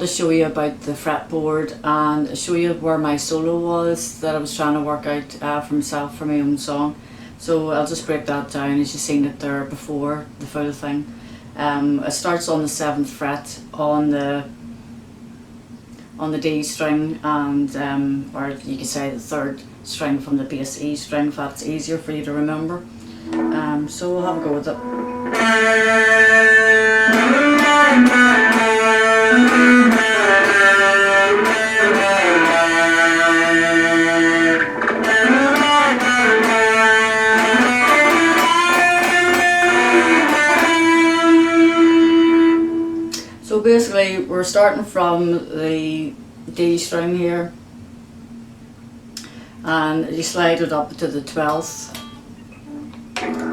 to show you about the fretboard and show you where my solo was that I was trying to work out for myself for my own song. So I'll just break that down as you've seen it there before, the full thing. It starts on the 7th fret on the D string, and or you could say the 3rd string from the bass E string if that's easier for you to remember. So we'll have a go with it. So basically we're starting from the D string here and you slide it up to the 12th.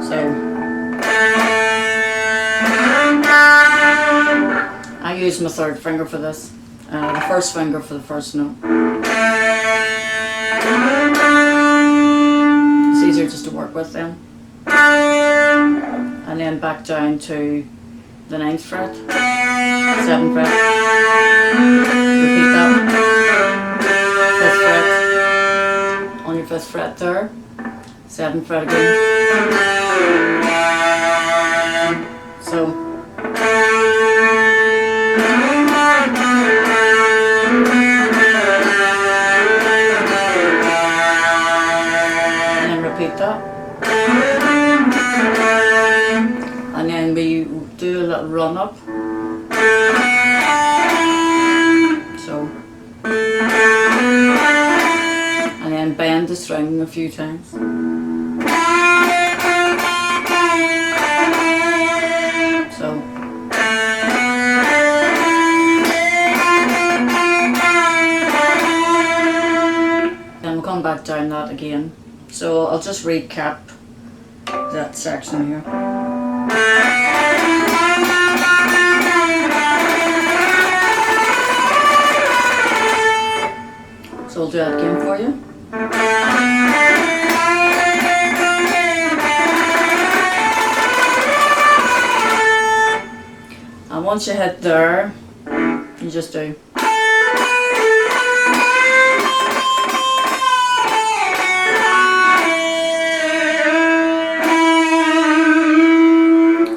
So I use my 3rd finger for this, the 1st finger for the 1st note. It's easier just to work with then. And then back down to the 9th fret, 7th fret, repeat that, 5th fret, on your 5th fret there, 7th fret again, so, and then repeat that. And then we do a little run up. So, and then bend the string a few times. So, then we'll come back down that again. So I'll just recap that section here. So I'll do that again for you. And once you hit there, you just do.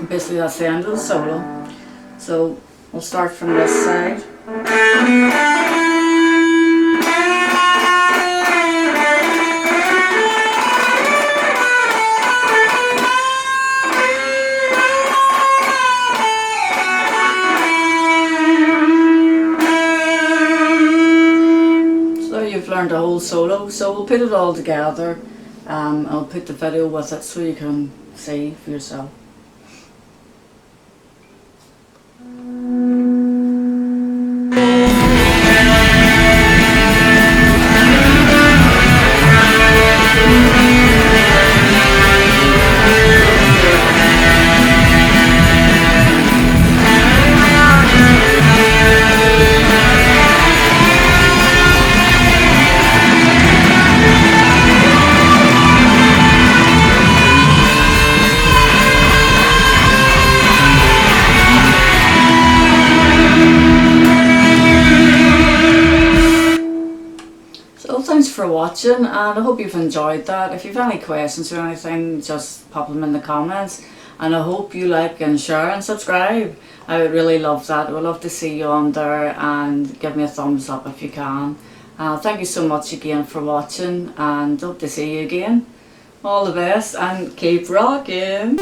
Basically that's the end of the solo. So we'll start from this side. So you've learned a whole solo, so we'll put it all together. I'll put the video with it so you can see for yourself. Thanks for watching, and I hope you've enjoyed that. If you've any questions or anything, just pop them in the comments, and I hope you like and share and subscribe. I would really love that. I would love to see you on there, and give me a thumbs up if you can. Thank you so much again for watching, and hope to see you again. All the best and keep rocking.